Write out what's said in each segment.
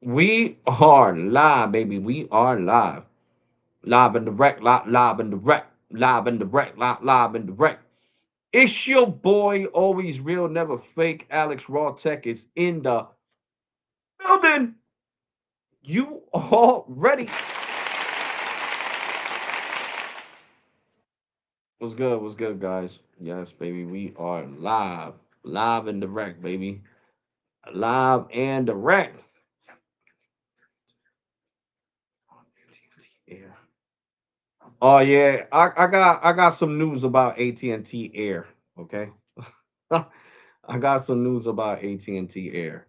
We are live, baby. We are live. Live and direct, live and direct, live and direct, live and direct. It's your boy, always real, never fake. Alex RAWTAK is in the building. You all ready? What's good? What's good, guys? Yes, baby. We are live. Live and direct, baby. Live and direct. AT&T Air. Oh yeah, I got some news about AT&T Air. Okay, I got some news about AT&T Air.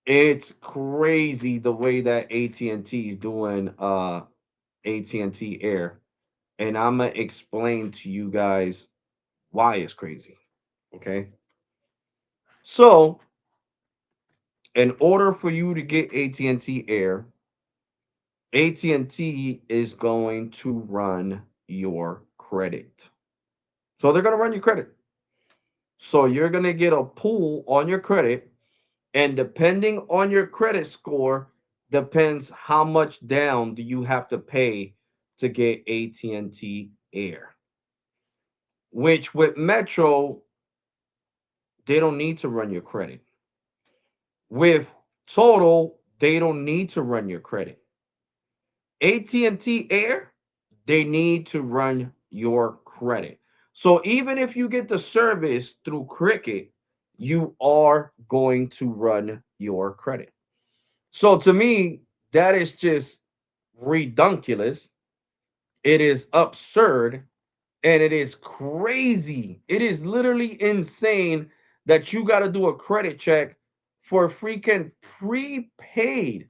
It's crazy the way that AT&T is doing AT&T Air, and I'm gonna explain to you guys why it's crazy. Okay, so in order for you to get AT&T Air, AT&T is going to run your credit. So they're gonna run your credit. So you're going to get a pool on your credit, and depending on your credit score, depends how much down do you have to pay to get AT&T Air. Which with Metro, they don't need to run your credit. With Total, they don't need to run your credit. AT&T Air, they need to run your credit. So even if you get the service through Cricket, you are going to run your credit. So to me, that is just redunculous. It is absurd and it is crazy. It is literally insane that you got to do a credit check for freaking prepaid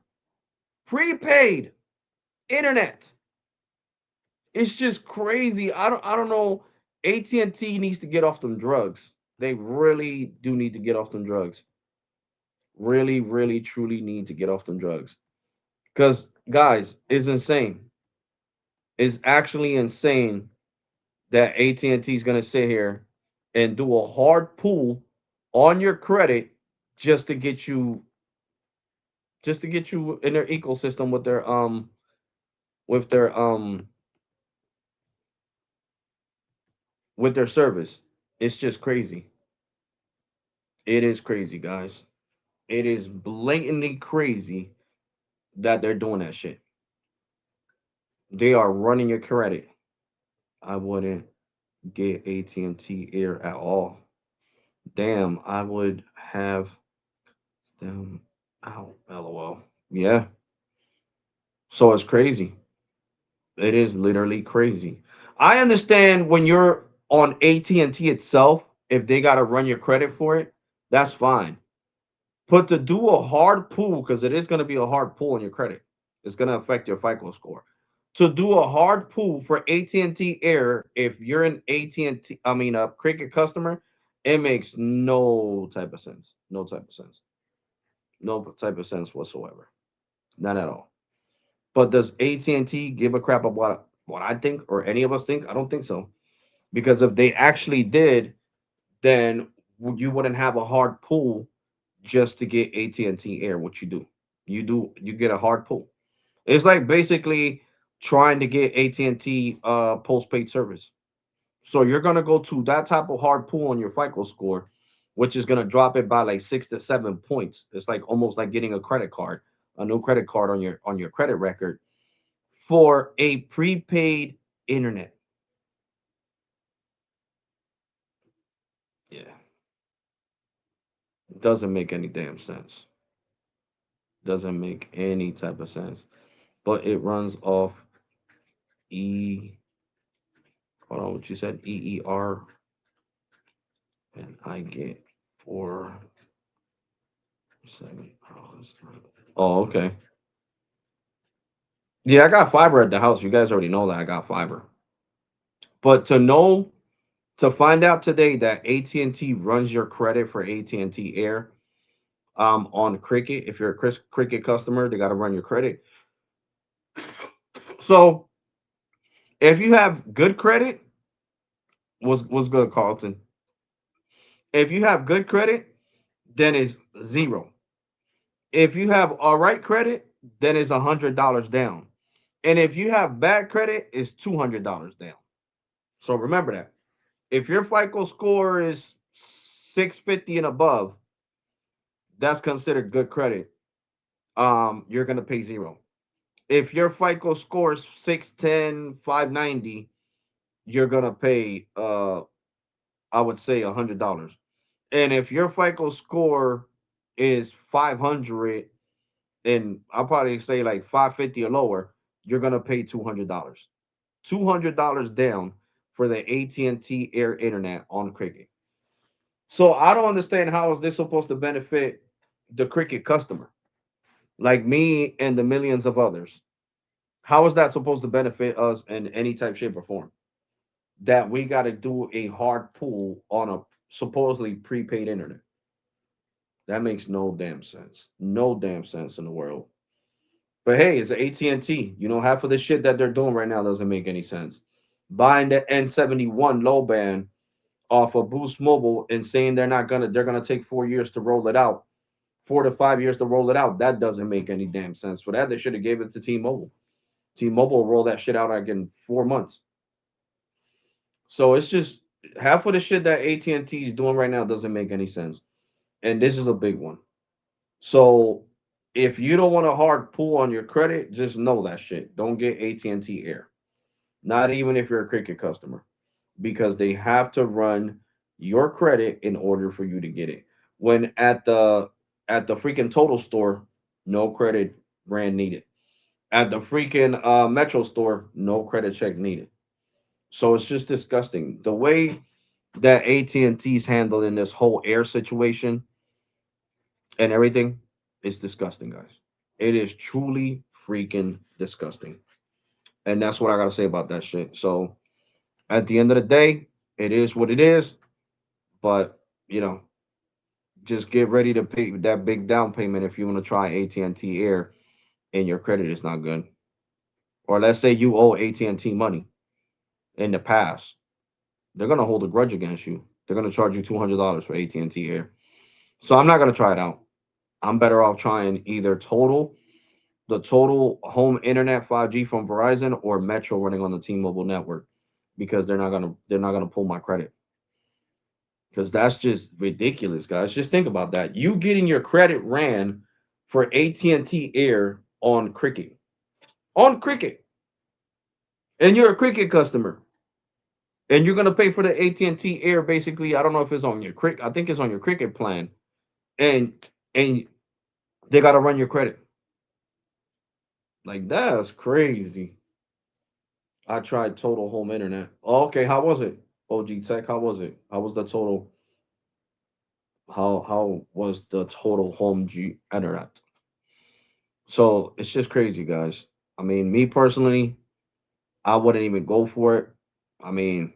internet. It's just crazy. I don't know. AT&T needs to get off them drugs. They really do need to get off them drugs. Really, really, truly need to get off them drugs. Because guys, it's insane. It's actually insane that AT&T is gonna sit here and do a hard pull on your credit just to get you in their ecosystem with their with their service. It's just crazy. It is crazy, guys. It is blatantly crazy that they're doing that shit. They are running your credit. I wouldn't get AT&T Air at all. Damn, I would have them out. LOL. Yeah. So it's crazy. It is literally crazy. I understand when you're on AT&T itself, if they got to run your credit for it, that's fine. But to do a hard pull, because it is going to be a hard pull on your credit, it's going to affect your FICO score. To do a hard pull for AT&T Air, if you're an AT&T, I mean a Cricket customer, it makes no type of sense. No type of sense. No type of sense whatsoever. None at all. But does AT&T give a crap about what I think or any of us think? I don't think so. Because if they actually did, then you wouldn't have a hard pull just to get AT&T Air. What you do, you get a hard pull. It's like basically trying to get AT&T postpaid service. So you're gonna go to that type of hard pull on your FICO score, which is gonna drop it by like 6 to 7 points. It's like almost like getting a credit card, a new credit card on your credit record for a prepaid internet. Yeah, doesn't make any damn sense. Doesn't make any type of sense. But it runs off E. Hold on, what you said? EER, and I get 4 7. Oh, okay. Yeah, I got fiber at the house. You guys already know that I got fiber. But to find out today that AT&T runs your credit for AT&T Air on Cricket, if you're a Cricket customer, they got to run your credit. So if you have good credit, was good, Carlton. If you have good credit, then it's zero. If you have all right credit, then it's $100 down. And if you have bad credit, it's $200 down. So remember that. If your FICO score is 650 and above, that's considered good credit. You're gonna pay zero. If your FICO score is 610, 590, you're gonna pay I would say $100. And if your FICO score is 500 and I'll probably say like 550 or lower, you're gonna pay $200. $200 down for the AT&T Air Internet on Cricket. So I don't understand how is this supposed to benefit the Cricket customer, like me and the millions of others. How is that supposed to benefit us in any type, shape, or form? That we got to do a hard pull on a supposedly prepaid internet. That makes no damn sense. No damn sense in the world. But hey, it's AT&T. You know, half of the shit that they're doing right now doesn't make any sense. Buying the N71 low band off of Boost Mobile and saying they're gonna take 4 years to roll it out, 4 to 5 years to roll it out. That doesn't make any damn sense. For that, they should have gave it to T-Mobile. T-Mobile will roll that shit out like in 4 months. So it's just half of the shit that AT&T is doing right now doesn't make any sense. And this is a big one. So if you don't want a hard pull on your credit, just know that shit. Don't get AT&T Air. Not even if you're a Cricket customer, because they have to run your credit in order for you to get it. When at the freaking Total store, no credit ran needed. At the freaking Metro store, no credit check needed. So it's just disgusting the way that AT&T's handling this whole air situation and everything is disgusting, guys. It is truly freaking disgusting. And that's what I got to say about that shit. So at the end of the day, it is what it is. But, you know, just get ready to pay that big down payment if you want to try AT&T Air and your credit is not good. Or let's say you owe AT&T money in the past. They're going to hold a grudge against you. They're going to charge you $200 for AT&T Air. So I'm not going to try it out. I'm better off trying either the total home internet 5G from Verizon or Metro running on the T-Mobile network because they're not gonna pull my credit because that's just ridiculous, guys. Just think about that. You getting your credit ran for AT&T Air on Cricket, and you're a Cricket customer, and you're gonna pay for the AT&T Air. Basically, I don't know if it's on your Cricket. I think it's on your Cricket plan, and and they gotta run your credit. Like that's crazy. I tried total home internet. Oh, okay, how was it? OG Tech, how was it? How was the total? How was the total home G internet? So it's just crazy, guys. I mean, me personally, I wouldn't even go for it. I mean,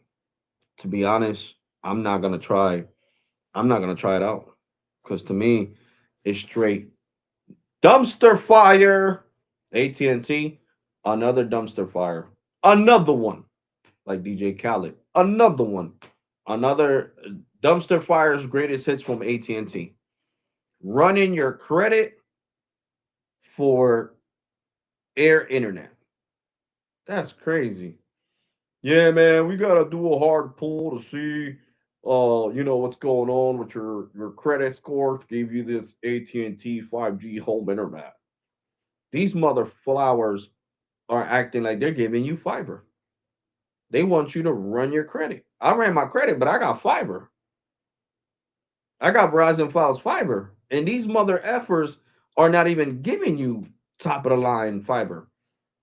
to be honest, I'm not gonna try. I'm not gonna try it out because to me, it's straight dumpster fire. AT&T, another dumpster fire, another one like DJ Khaled, another one. Another dumpster fire's greatest hits from AT&T. Running your credit for air internet. That's crazy. Yeah, man, we gotta do a hard pull to see, what's going on with your credit score to give you this AT&T 5G home internet. These mother flowers are acting like they're giving you fiber. They want you to run your credit. I ran my credit, but I got fiber. I got Verizon Files fiber, and these mother effers are not even giving you top of the line fiber.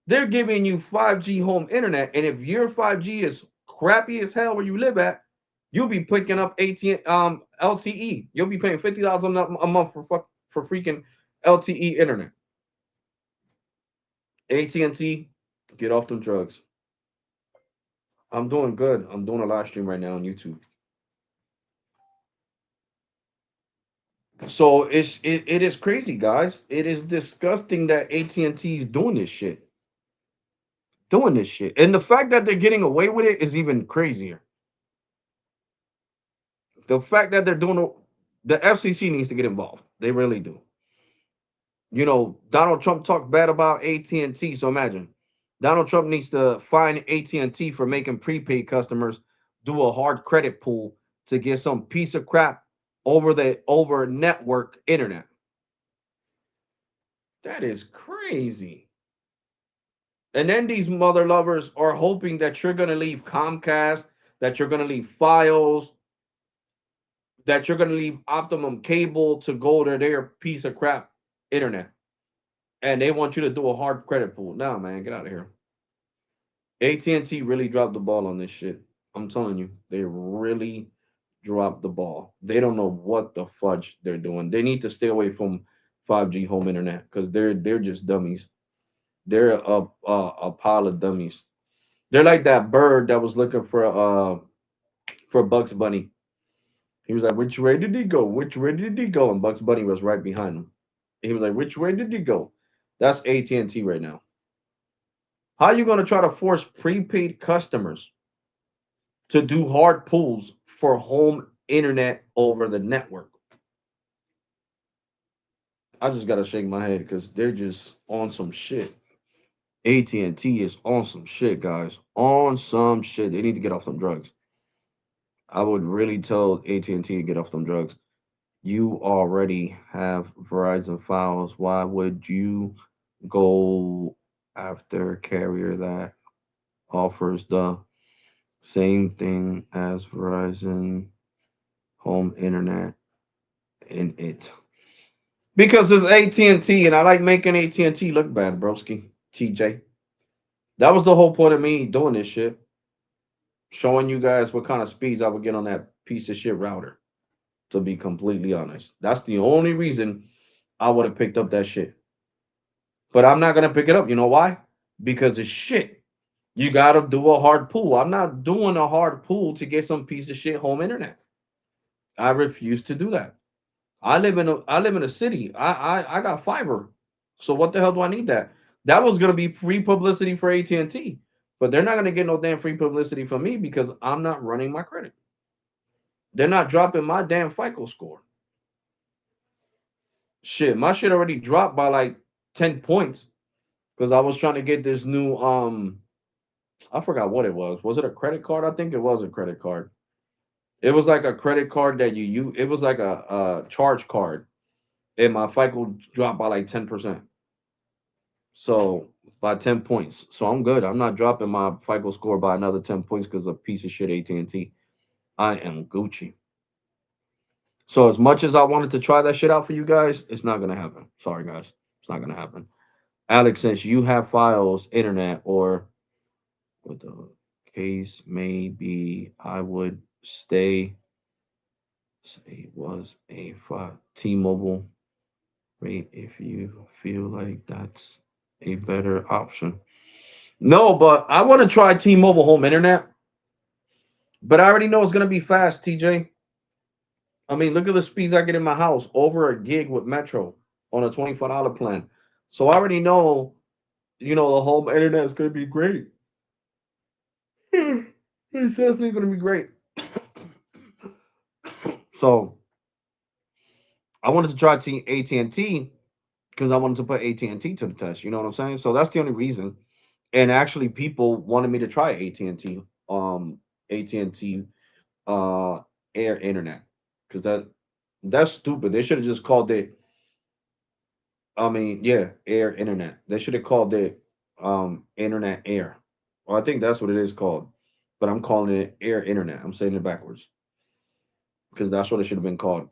They're giving you 5G home internet, and if your 5G is crappy as hell where you live at, you'll be picking up LTE. You'll be paying $50 a month for freaking LTE internet. AT&T, get off them drugs. I'm doing good. I'm doing a live stream right now on YouTube. So it is crazy, guys. It is disgusting that AT&T is doing this shit, and the fact that they're getting away with it is even crazier. The fact that they're doing the FCC needs to get involved. They really do. Donald Trump talked bad about AT&T. So imagine Donald Trump needs to fine AT&T for making prepaid customers do a hard credit pull to get some piece of crap over network internet. That is crazy. And then these mother lovers are hoping that you're going to leave Comcast, that you're going to leave Files, that you're going to leave Optimum Cable to go to their piece of crap internet. And they want you to do a hard credit pull. Nah, man, get out of here. AT&T really dropped the ball on this shit. I'm telling you, they really dropped the ball. They don't know what the fudge they're doing. They need to stay away from 5G home internet because they're just dummies. They're a pile of dummies. They're like that bird that was looking for Bugs Bunny. He was like, "Which way did he go? Which way did he go?" And Bugs Bunny was right behind him. He was like, "Which way did he go?" That's AT&T right now. How are you going to try to force prepaid customers to do hard pulls for home internet over the network? I just got to shake my head because they're just on some shit. AT&T is on some shit, guys. On some shit. They need to get off them drugs. I would really tell AT&T to get off them drugs. You already have Verizon Files. Why would you go after a carrier that offers the same thing as Verizon home internet in it? Because it's AT&T and T, and I like making AT&T look bad, broski. TJ. That was the whole point of me doing this shit. Showing you guys what kind of speeds I would get on that piece of shit router. To be completely honest. That's the only reason I would have picked up that shit. But I'm not gonna pick it up. You know why? Because it's shit. You gotta do a hard pull. I'm not doing a hard pull to get some piece of shit home internet. I refuse to do that. I live in a city. I got fiber. So what the hell do I need that? That was gonna be free publicity for AT&T. But they're not gonna get no damn free publicity from me because I'm not running my credit. They're not dropping my damn FICO score. Shit, my shit already dropped by like 10 points because I was trying to get this new I forgot what it was. Was it a credit card? I think it was a credit card. It was like a credit card that you use. It was like a charge card, and my FICO dropped by like 10%. So by 10 points. So I'm good. I'm not dropping my FICO score by another 10 points because of piece of shit AT&T. I am Gucci. So as much as I wanted to try that shit out for you guys, it's not gonna happen. Sorry guys, it's not gonna happen. Alex, since you have files, internet, or what the case may be, I would stay. Say was a T-Mobile rate if you feel like that's a better option. No, but I want to try T-Mobile home internet, but I already know it's gonna be fast, TJ. I mean, look at the speeds I get in my house, over a gig with Metro on a $24 plan. So I already know, the home internet is gonna be great. It's definitely gonna be great. So I wanted to try AT&T because I wanted to put AT&T to the test. You know what I'm saying? So that's the only reason. And actually, people wanted me to try AT&T, uh, Air Internet because that's stupid. They should have just called it. I mean, yeah, Air Internet. They should have called it Internet Air. Well, I think that's what it is called, but I'm calling it Air Internet. I'm saying it backwards because that's what it should have been called.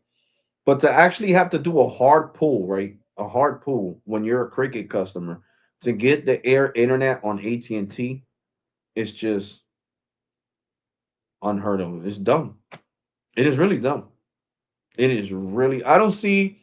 But to actually have to do a hard pull, right? A hard pull when you're a Cricket customer to get the air internet on AT&T, it's just unheard of. It's dumb. It is really dumb. It is really. I don't see.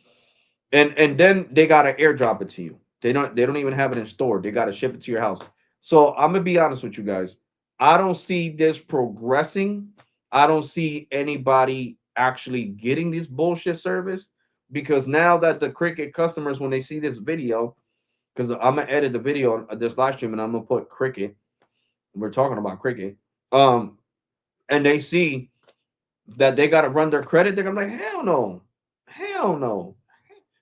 And then they gotta airdrop it to you. They don't even have it in store. They gotta ship it to your house. So I'm gonna be honest with you guys. I don't see this progressing. I don't see anybody actually getting this bullshit service because now that the Cricket customers, when they see this video, because I'm gonna edit the video on this live stream and I'm gonna put Cricket. We're talking about Cricket. Um, and they see that they gotta run their credit, they're gonna be like, hell no, hell no.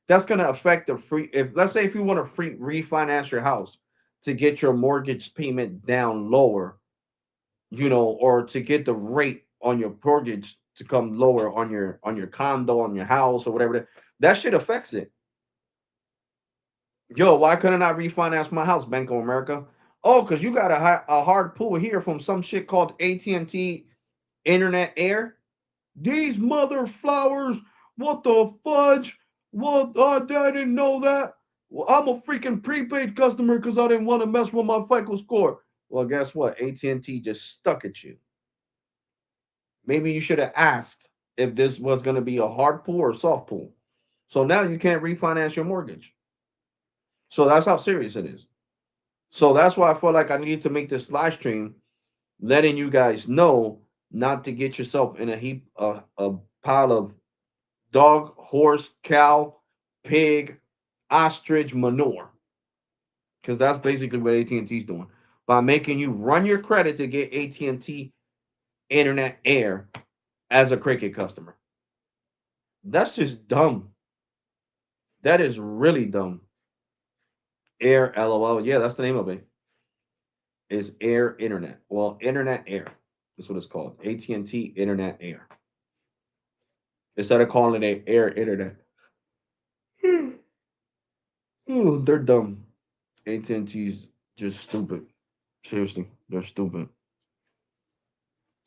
That's gonna affect the free. If let's say if you want to free refinance your house to get your mortgage payment down lower, or to get the rate on your mortgage to come lower on your condo, on your house, or whatever. That shit affects it. Yo, why couldn't I refinance my house, Bank of America? Oh, because you got a hard pull here from some shit called AT&T Internet Air. These mother flowers, what the fudge? What? I didn't know that. Well, I'm a freaking prepaid customer because I didn't want to mess with my FICO score. Well, guess what? AT&T just stuck at you. Maybe you should have asked if this was going to be a hard pull or a soft pull. So now you can't refinance your mortgage. So that's how serious it is. So that's why I felt like I needed to make this live stream, letting you guys know not to get yourself in a pile of dog, horse, cow, pig, ostrich manure, because that's basically what AT&T is doing by making you run your credit to get AT&T Internet Air as a Cricket customer. That's just dumb. That is really dumb. Air, LOL. Yeah, that's the name of it. Is Air Internet. Well, Internet Air. That's what it's called. AT&T Internet Air. Instead of calling it Air Internet. Ooh, they're dumb. AT&T's just stupid. Seriously, they're stupid.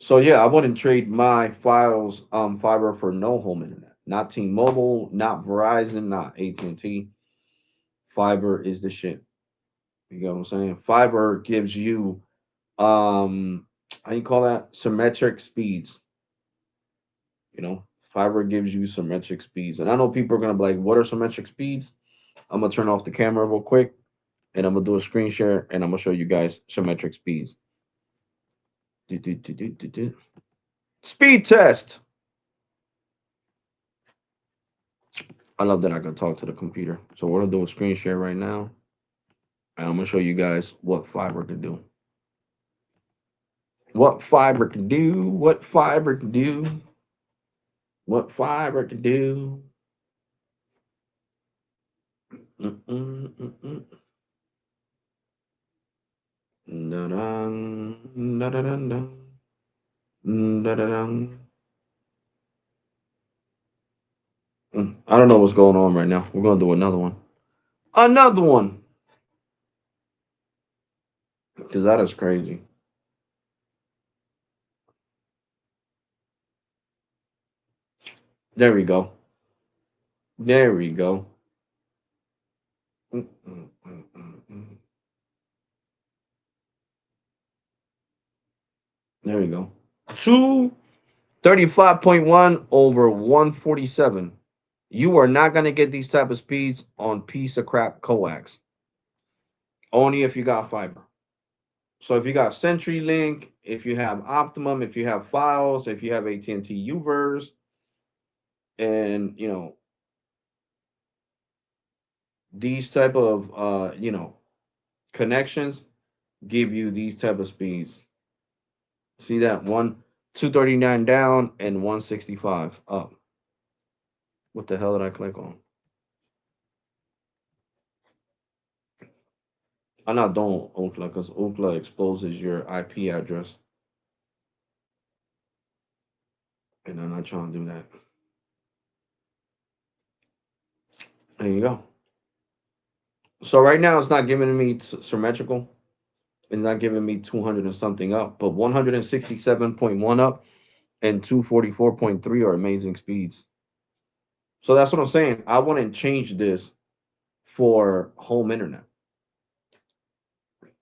So yeah, I wouldn't trade my fiber for no home internet. Not T-Mobile, not Verizon, not AT&T. Fiber is the shit. You get what I'm saying? Fiber gives you how you call that? Symmetric speeds. You know, fiber gives you symmetric speeds. And I know people are gonna be like, what are symmetric speeds? I'm gonna turn off the camera real quick and I'm gonna do a screen share and I'm gonna show you guys symmetric speeds. Do, do, do, do, do, do. Speed test. I love that I can talk to the computer. So we're gonna do a screen share right now, and I'm gonna show you guys what fiber can do. What fiber can do? What fiber can do? What fiber can do? Mm-mm, mm-mm. Da-dun, da-da-dun-dun, da-da-dun. I don't know what's going on right now. We're gonna do another one. Another one, because that is crazy. There we go. There we go. Mm-mm-mm-mm-mm. There we go. 235.1 over 147. You are not going to get these type of speeds on piece of crap coax. Only if you got fiber. So if you got CenturyLink, if you have Optimum, if you have Files, if you have AT&T Uverse, and these type of connections give you these type of speeds. See that 239 down and 165 up. What the hell did I click on? I'm not doing Ookla because Ookla exposes your IP address, and I'm not trying to do that. There you go. So right now it's not giving me symmetrical. It's not giving me 200 and something up, but 167.1 up and 244.3 are amazing speeds. So that's what I'm saying. I wouldn't change this for home internet.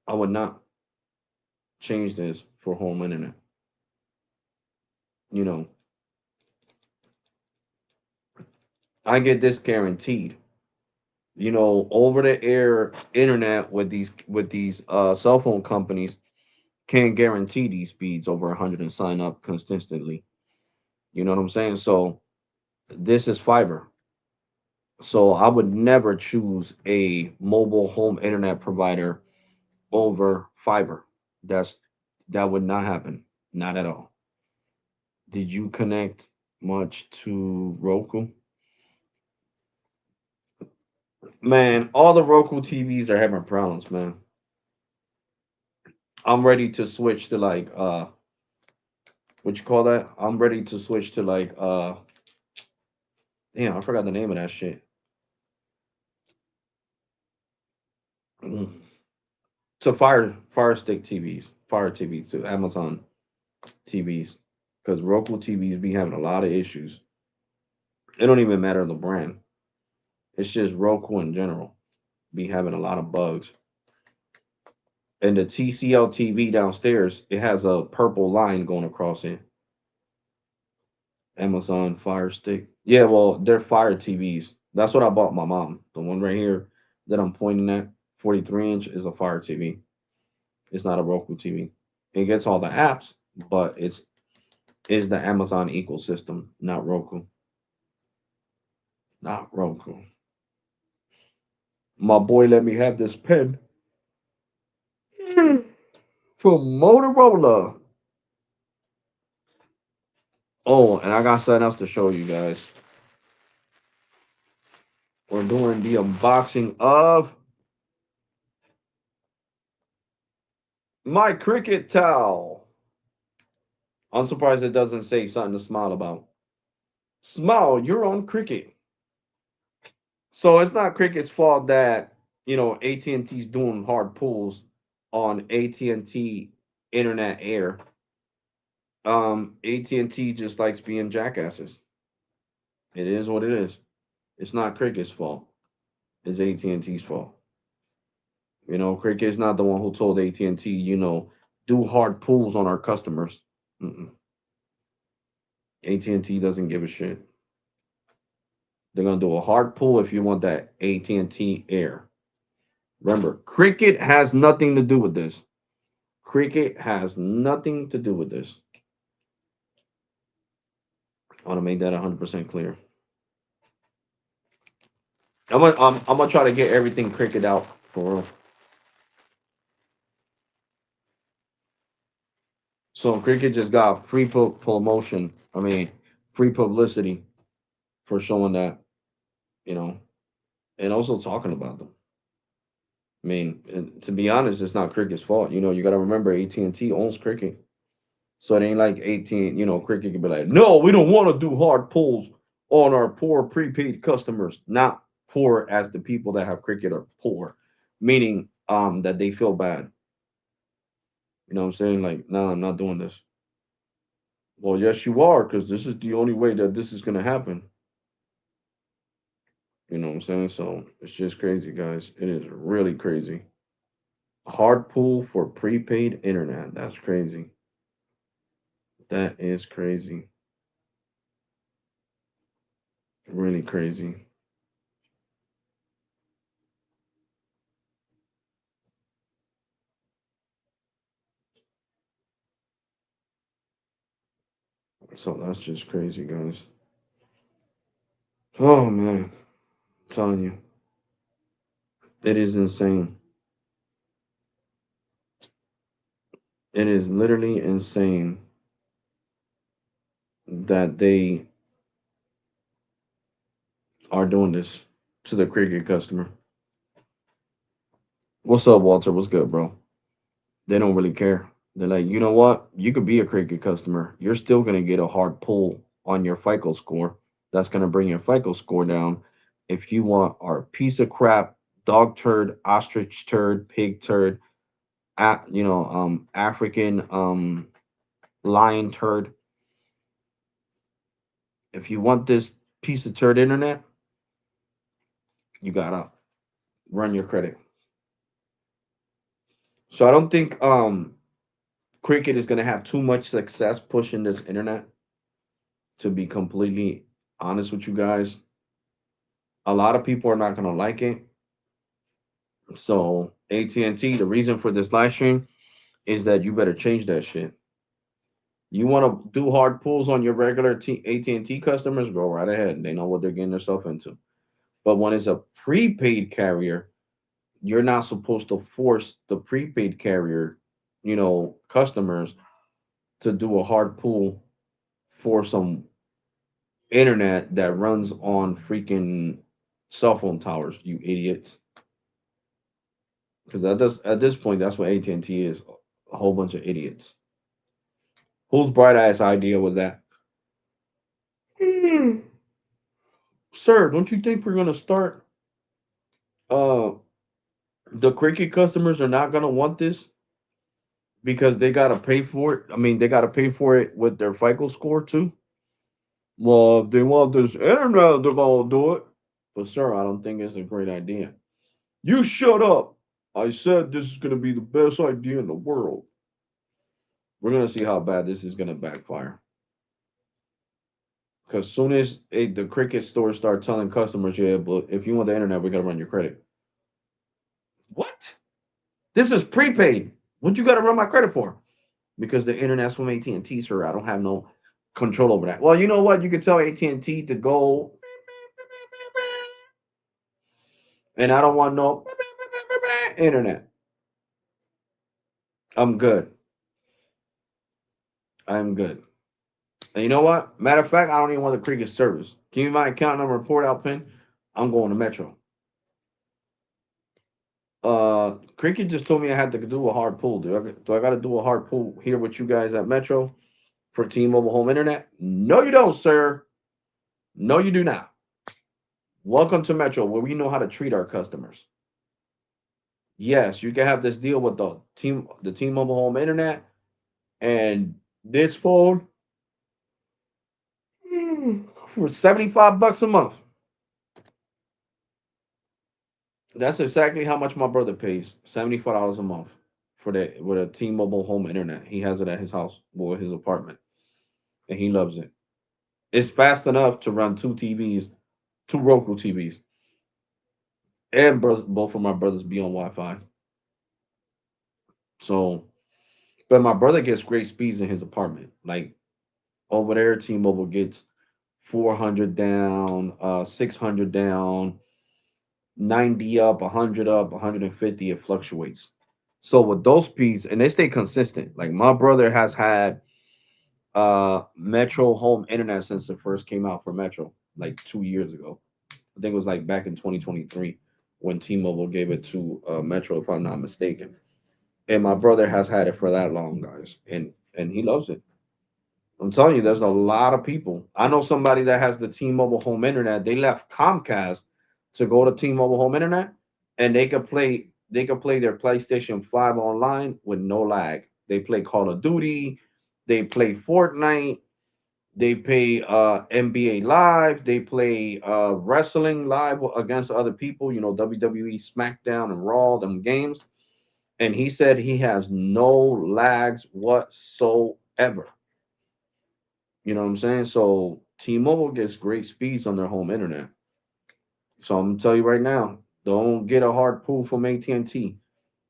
I would not change this for home internet. You know, I get this guaranteed. Over the air internet with these cell phone companies can't guarantee these speeds over 100 and sign up consistently. You know what I'm saying? So this is fiber. So I would never choose a mobile home internet provider over fiber. That would not happen. Not at all. Did you connect much to Roku? Man, all the Roku TVs are having problems, man. I'm ready to switch to like what you call that? I'm ready to switch to like damn, I forgot the name of that shit. Mm. To Fire Stick TVs, Fire TVs, to Amazon TVs, because Roku TVs be having a lot of issues. It don't even matter the brand. It's just Roku in general be having a lot of bugs. And the TCL TV downstairs, it has a purple line going across it. Amazon Fire Stick. Yeah, well, they're Fire TVs. That's what I bought my mom. The one right here that I'm pointing at, 43-inch, is a Fire TV. It's not a Roku TV. It gets all the apps, but it's is the Amazon ecosystem, not Roku. Not Roku. My boy let me have this pen from Motorola. Oh, and I got something else to show you guys. We're doing the unboxing of my cricket towel. I'm surprised it doesn't say something to smile about. Smile, you're on cricket. So it's not cricket's fault that AT&T's doing hard pulls on AT&T Internet Air. AT&T just likes being jackasses. It is what it is. It's not cricket's fault. It's AT&T's fault. Cricket is not the one who told AT&T, do hard pulls on our customers. Mm-mm. AT&T doesn't give a shit. They're gonna do a hard pull if you want that AT&T Air. Remember, cricket has nothing to do with this. Cricket has nothing to do with this. I want to make that 100% clear. I'm gonna try to get everything cricket out for real. So cricket just got free promotion. I mean, free publicity for showing that, you know, and also talking about them. I mean, and to be honest, it's not cricket's fault. You got to remember AT&T owns cricket. So it ain't like 18, cricket can be like, no, we don't want to do hard pulls on our poor prepaid customers. Not poor as the people that have cricket are poor, meaning that they feel bad. You know what I'm saying? Like, no, I'm not doing this. Well, yes, you are, because this is the only way that this is gonna happen. You know what I'm saying? So it's just crazy, guys. It is really crazy. Hard pull for prepaid internet. That's crazy. That is crazy. Really crazy. So that's just crazy, guys. Oh man, I'm telling you, it is insane. It is literally insane that they are doing this to the cricket customer. What's up, Walter? What's good, bro? They don't really care. They're like, you know what? You could be a cricket customer. You're still gonna get a hard pull on your FICO score. That's gonna bring your FICO score down. If you want our piece of crap, dog turd, ostrich turd, pig turd, African lion turd. If you want this piece of turd internet, you gotta run your credit. So I don't think cricket is gonna have too much success pushing this internet. To be completely honest with you guys, a lot of people are not gonna like it. So AT&T, the reason for this live stream is that you better change that shit. You want to do hard pulls on your regular AT&T customers? Go right ahead. They know what they're getting themselves into. But when it's a prepaid carrier, you're not supposed to force the prepaid carrier, customers to do a hard pull for some internet that runs on freaking Cell phone towers, you idiots. Because at this point, that's what AT&T is, a whole bunch of idiots. Whose bright ass idea was that? Hmm, sir, don't you think we're gonna start? Uh, the cricket customers are not gonna want this because they gotta pay for it. I mean, they gotta pay for it with their FICO score too. Well, if they want this internet, they're gonna do it. But sir, I don't think it's a great idea. You shut up. I said this is gonna be the best idea in the world. We're gonna see how bad this is gonna backfire. Because soon as the cricket stores start telling customers, yeah, but if you want the internet, we gotta run your credit. What? This is prepaid. What you gotta run my credit for? Because the internet's from AT&T, sir. I don't have no control over that. Well, you know what? You could tell AT&T to go, and I don't want no internet. I'm good. I'm good. And you know what? Matter of fact, I don't even want the cricket service. Give me my account number, report out pin. I'm going to Metro. Cricket just told me I had to do a hard pull. Do I got to do a hard pull here with you guys at Metro for T-Mobile Home Internet? No, you don't, sir. No, you do not. Welcome to Metro, where we know how to treat our customers. Yes, you can have this deal with the T-Mobile Home Internet and this phone for $75 a month. That's exactly how much my brother pays. $75 a month for that with a T-Mobile Home Internet. He has it at his house or his apartment, and he loves it. It's fast enough to run two TVs, two Roku TVs, and both of my brothers be on Wi-Fi. So, but my brother gets great speeds in his apartment. Like over there, T-Mobile gets 400 down, 600 down, 90 up, 100 up, 150. It fluctuates. So with those speeds, and they stay consistent. Like my brother has had Metro home internet since it first came out for Metro, like 2 years ago. I think it was like back in 2023 when T-Mobile gave it to Metro, if I'm not mistaken. And my brother has had it for that long, guys, and he loves it. I'm telling you, there's a lot of people. I know somebody that has the T-Mobile home internet. They left Comcast to go to T-Mobile home internet, and they could play their PlayStation 5 online with no lag. They play Call of Duty, they play Fortnite, they play NBA Live, they play wrestling live against other people, WWE, SmackDown, and Raw, them games. And he said he has no lags whatsoever. You know what I'm saying? So T-Mobile gets great speeds on their home internet. So I'm gonna tell you right now, don't get a hard pull from AT&T.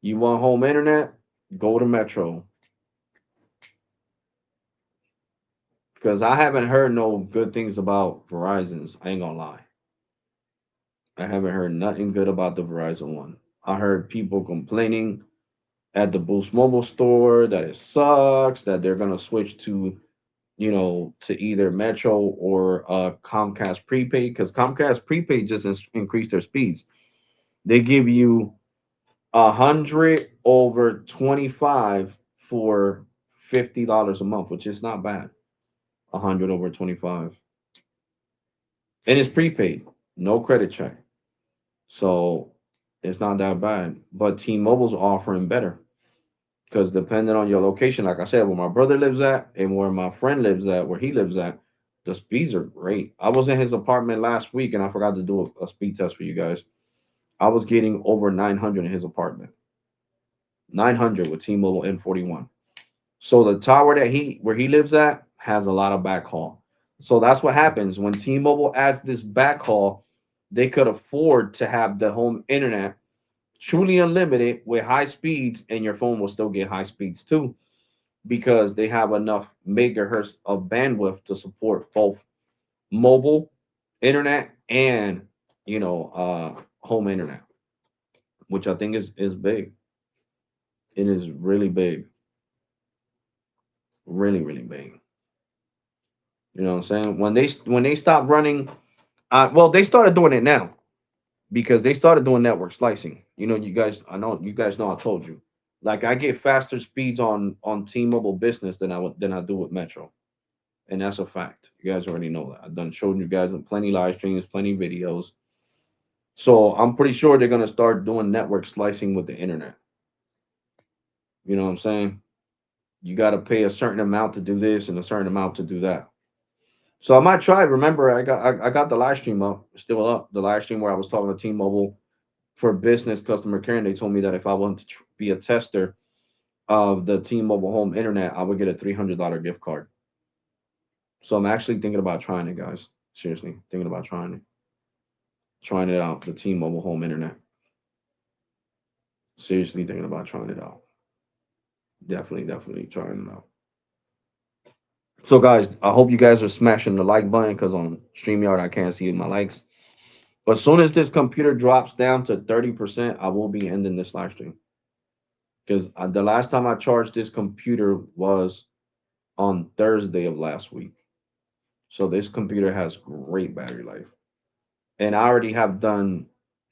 You want home internet? Go to Metro because I haven't heard no good things about Verizon's. I ain't gonna lie. I haven't heard nothing good about the Verizon one. I heard people complaining at the Boost Mobile store that it sucks, that they're gonna switch to to either Metro or Comcast prepaid because Comcast prepaid just increased their speeds. They give you 100/25 for $50 a month, which is not bad. 100/25, and it's prepaid, no credit check, so it's not that bad. But T-Mobile's offering better because depending on your location, like I said, where my brother lives at and where my friend lives at, where he lives at, the speeds are great. I was in his apartment last week and I forgot to do a speed test for you guys. I was getting over 900 in his apartment. 900 with T-Mobile N41. So the tower where he lives at has a lot of backhaul. So that's what happens when T-Mobile adds this backhaul. They could afford to have the home internet truly unlimited with high speeds, and your phone will still get high speeds too because they have enough megahertz of bandwidth to support both mobile internet and home internet, which I think is big. It is really big, really big. You know what I'm saying? When they stopped running, well, they started doing it now. because they started doing network slicing. You guys, I know you guys know I told you. Like I get faster speeds on T-Mobile Business than I do with Metro, and that's a fact. You guys already know that. I've done showed you guys in plenty live streams, plenty videos. So I'm pretty sure they're gonna start doing network slicing with the internet. You know what I'm saying? You got to pay a certain amount to do this and a certain amount to do that. So I might try. Remember, I got the live stream up, still up. The live stream where I was talking to T-Mobile for business customer care, and they told me that if I wanted to be a tester of the T-Mobile home internet, I would get a $300 gift card. So I'm actually thinking about trying it, guys. Seriously, thinking about trying it out. The T-Mobile home internet. Seriously, thinking about trying it out. Definitely trying it out. So, guys, I hope you guys are smashing the like button because on StreamYard I can't see my likes. But as soon as this computer drops down to 30%, I will be ending this live stream because the last time I charged this computer was on Thursday of last week. So this computer has great battery life. And I already have done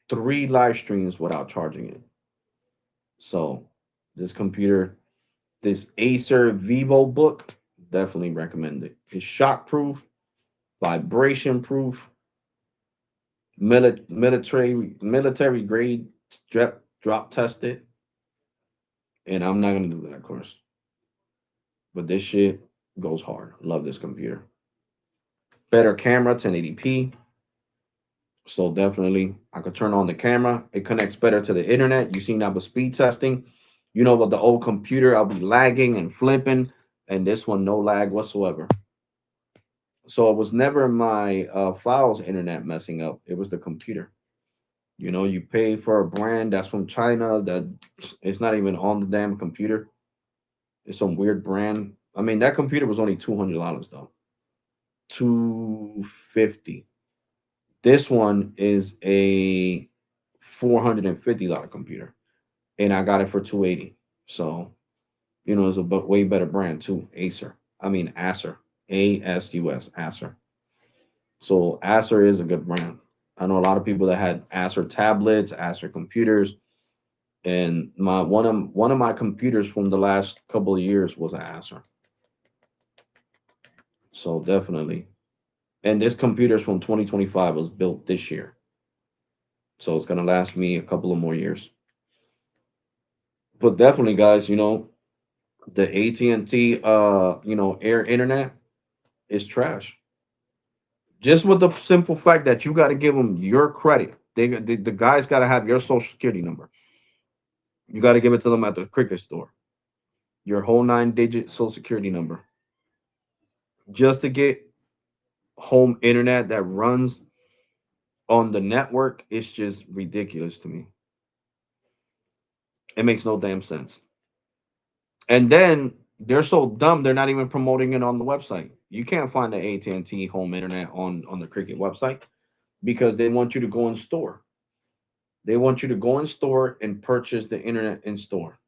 3 live streams without charging it. So this computer, this Acer Vivo book, definitely recommend it. It's shock proof, vibration proof, military grade drop tested. And I'm not gonna do that, of course. But this shit goes hard. Love this computer. Better camera, 1080p. So definitely, I could turn on the camera. It connects better to the internet. You seen that with speed testing. You know, with the old computer, I'll be lagging and flipping, and this one no lag whatsoever. So it was never my files internet messing up. It was the computer. You pay for a brand that's from China that it's not even on the damn computer. It's some weird brand. I mean, that computer was only $200 though. 250. This one is a $450 computer, and I got it for 280. So it's a way better brand too. Acer. I mean Acer. ASUS. Acer. So Acer is a good brand. I know a lot of people that had Acer tablets, Acer computers, and my one of my computers from the last couple of years was an Acer. So definitely. And this computer is from 2025. It was built this year. So it's gonna last me a couple of more years. But definitely, guys, the AT&T air internet is trash. Just with the simple fact that you got to give them your credit. The guys got to have your social security number. You got to give it to them at the cricket store. Your whole 9-digit social security number. Just to get home internet that runs on the network, it's just ridiculous to me. It makes no damn sense. And then they're so dumb they're not even promoting it on the website. You can't find the AT&T home internet on the Cricket website because they want you to go in store. They want you to go in store and purchase the internet in store.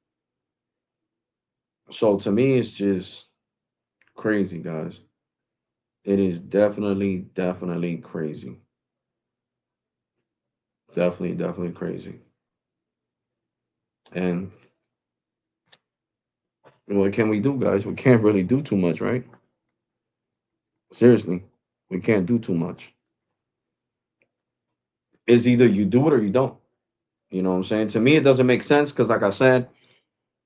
So to me, it's just crazy, guys. It is definitely crazy. Definitely crazy. And what can we do, guys? We can't really do too much, right? Seriously, we can't do too much. It's either you do it or you don't. You know what I'm saying? To me, it doesn't make sense because, like I said,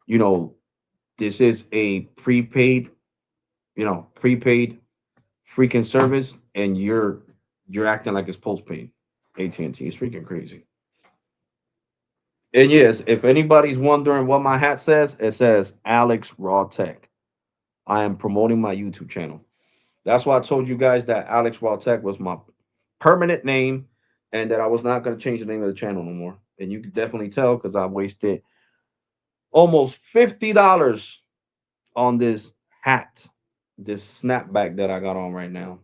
you know, this is a prepaid freaking service, and you're acting like it's postpaid. AT&T is freaking crazy. And yes, if anybody's wondering what my hat says, it says Alex Raw Tech. I am promoting my YouTube channel. That's why I told you guys that Alex Raw Tech was my permanent name and that I was not going to change the name of the channel no more. And you can definitely tell because I wasted almost $50 on this hat, this snapback that I got on right now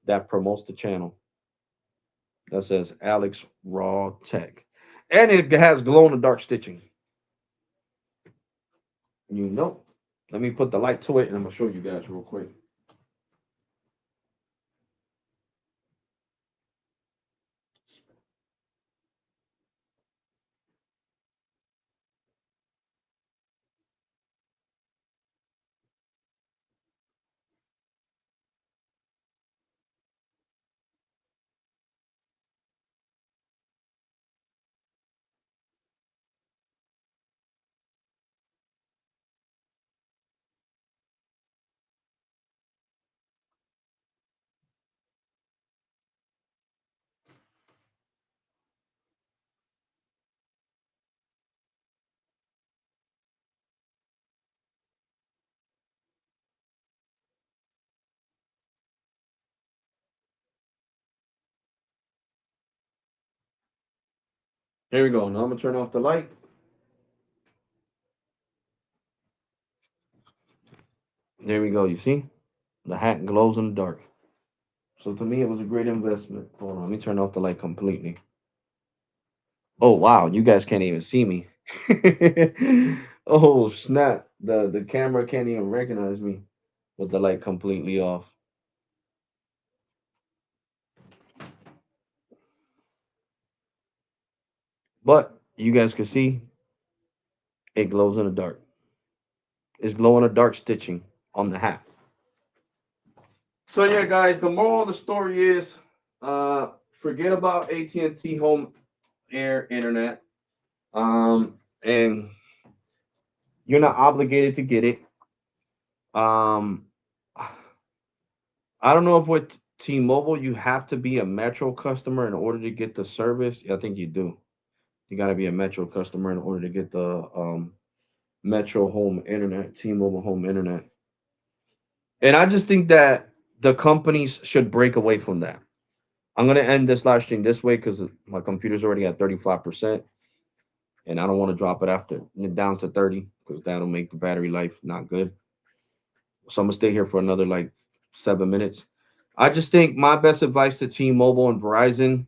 that promotes the channel. That says Alex Raw Tech. And it has glow in the dark stitching. You know. Let me put the light to it and I'm gonna show you guys real quick. Here we go. Now I'm gonna turn off the light. There we go. You see, the hat glows in the dark. So to me, it was a great investment. Hold on, let me turn off the light completely. Oh wow, you guys can't even see me. Oh snap! The camera can't even recognize me with the light completely off. But you guys can see it glows in the dark. It's glow in the dark stitching on the hat. So yeah, guys, the moral of the story is, forget about AT&T Home Air Internet. And you're not obligated to get it. Um, I don't know if with T-Mobile you have to be a Metro customer in order to get the service. Yeah, I think you do. You got to be a Metro customer in order to get the Metro Home Internet, T-Mobile Home Internet. And I just think that the companies should break away from that. I'm gonna end this live stream this way because my computer's already at 35%, and I don't want to drop it after down to 30 because that'll make the battery life not good. So I'm gonna stay here for another like 7 minutes. I just think my best advice to T-Mobile and Verizon: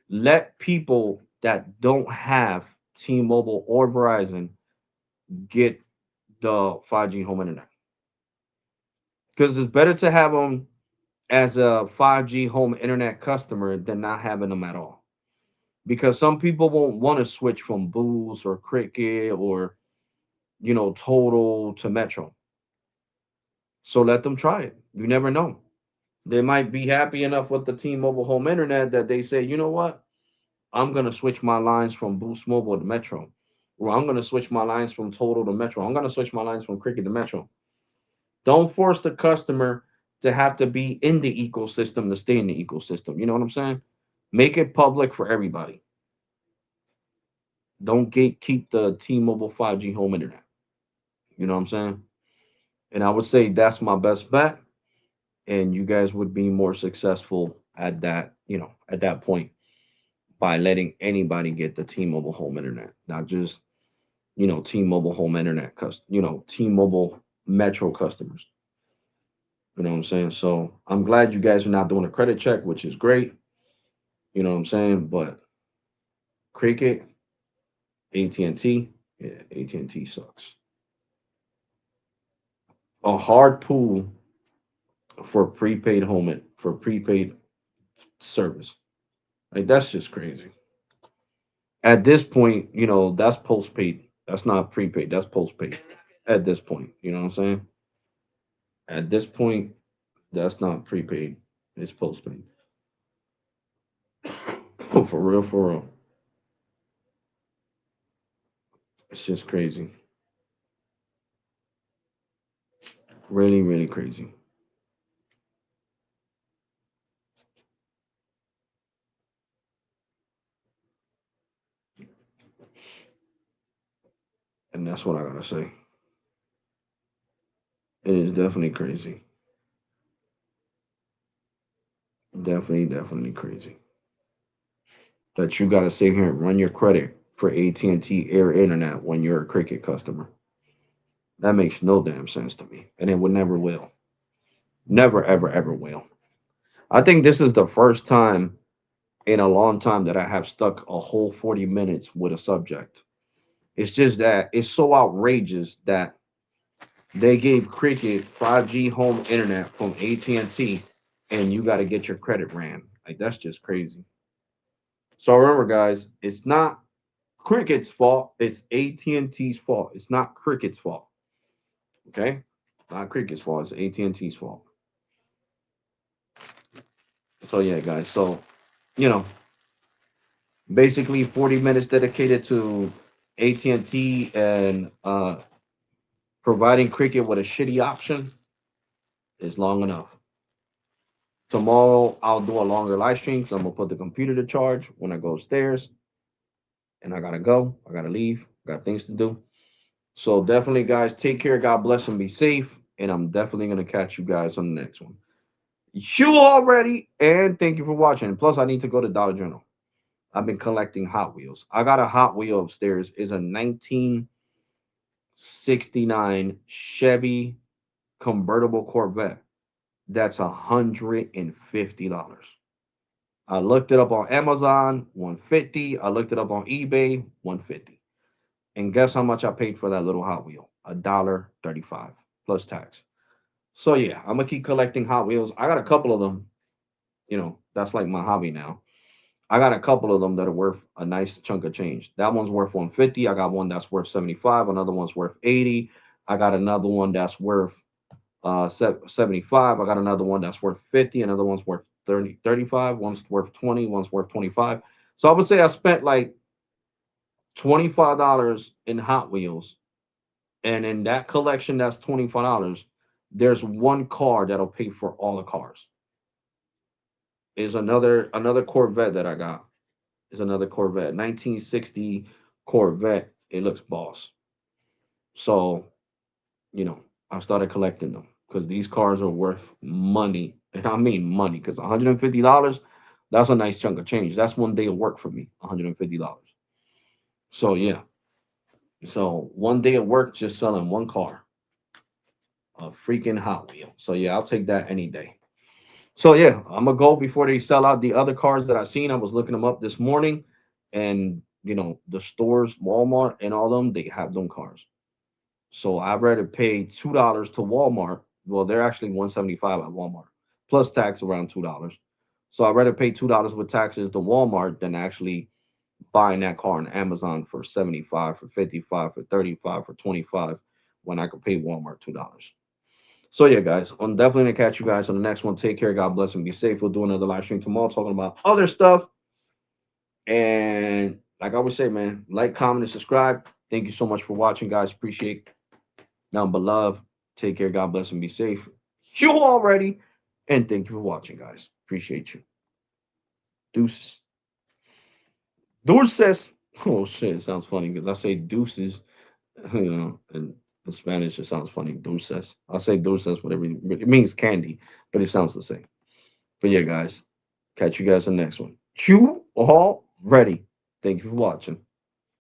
let people that don't have T-Mobile or Verizon get the 5G home internet because it's better to have them as a 5G home internet customer than not having them at all. Because some people won't want to switch from Boost or Cricket or Total to Metro. So let them try it. You never know. They might be happy enough with the T-Mobile home internet that they say, you know what? I'm gonna switch my lines from Boost Mobile to Metro. Or I'm gonna switch my lines from Total to Metro. I'm gonna switch my lines from Cricket to Metro. Don't force the customer to have to be in the ecosystem to stay in the ecosystem. You know what I'm saying? Make it public for everybody. Don't gatekeep the T-Mobile 5G home internet. You know what I'm saying? And I would say that's my best bet. And you guys would be more successful at that, at that point by letting anybody get the T-Mobile home internet, not just, T-Mobile home internet, T-Mobile Metro customers. You know what I'm saying? So I'm glad you guys are not doing a credit check, which is great. You know what I'm saying? But Cricket, AT&T, yeah, AT&T sucks. A hard pull for prepaid for prepaid service. Like that's just crazy. At this point, that's postpaid. That's not prepaid. That's postpaid. At this point, you know what I'm saying? At this point, that's not prepaid. It's postpaid. For real, for real. It's just crazy. Really, really crazy. And that's what I gotta say. It is definitely crazy. Definitely, definitely crazy. That you gotta sit here and run your credit for AT&T Air Internet when you're a Cricket customer. That makes no damn sense to me. And it would never will. Never, ever, ever will. I think this is the first time in a long time that I have stuck a whole 40 minutes with a subject. It's just that it's so outrageous that they gave Cricket 5G home internet from AT&T and T, and you got to get your credit ran. Like that's just crazy. So remember guys, it's not Cricket's fault, it's AT&T's fault. It's not Cricket's fault. Okay? Not Cricket's fault, it's AT&T's fault. So yeah, guys. So, you know, basically 40 minutes dedicated to AT&T and T and providing Cricket with a shitty option is long enough. Tomorrow I'll do a longer live stream because I'm gonna put the computer to charge when I go upstairs, and I gotta go. I gotta leave. Got things to do. So definitely, guys, take care. God bless and be safe. And I'm definitely gonna catch you guys on the next one. You already, and thank you for watching. Plus, I need to go to Dollar General. I've been collecting Hot Wheels. I got a Hot Wheel upstairs. Is a 1969 Chevy convertible Corvette. That's $150. I looked it up on Amazon, 150. I looked it up on eBay, 150. And guess how much I paid for that little Hot Wheel? $1.35 plus tax. So yeah, I'm gonna keep collecting Hot Wheels. I got a couple of them. That's like my hobby now. I got a couple of them that are worth a nice chunk of change. That one's worth 150. I got one that's worth 75. Another one's worth 80. I got another one that's worth 75. I got another one that's worth 50. Another one's worth 30, 35. One's worth 20. One's worth 25. So I would say I spent like $25 in Hot Wheels. And in that collection, that's $25. There's one car that'll pay for all the cars. Is another Corvette that I got. Is another Corvette, 1960 Corvette. It looks boss. So I started collecting them because these cars are worth money, and I mean money. Because $150, that's a nice chunk of change. That's one day of work for me. $150. So yeah, so one day of work just selling one car, a freaking Hot Wheel. So yeah, I'll take that any day. So yeah, I'm gonna go before they sell out the other cars that I seen. I was looking them up this morning, and the stores, Walmart and all them, they have them cars. So I'd rather pay $2 to Walmart. Well, they're actually 175 at Walmart, plus tax around $2. So I'd rather pay $2 with taxes to Walmart than actually buying that car on Amazon for 75, for 55, for 35, for 25, when I could pay Walmart $2. So yeah, guys, I'm definitely gonna catch you guys on the next one. Take care, God bless, and be safe. We'll do another live stream tomorrow talking about other stuff. And like I always say, man, like, comment, and subscribe. Thank you so much for watching, guys. Appreciate Nothing but love. Take care. God bless and be safe. You already. And thank you for watching, guys. Appreciate you. Deuces. Deuces. Oh, shit. It sounds funny because I say deuces, and in Spanish, it sounds funny. Dulces. I'll say dulces, whatever. It means candy, but it sounds the same. But yeah, guys, catch you guys in the next one. You all ready. Thank you for watching.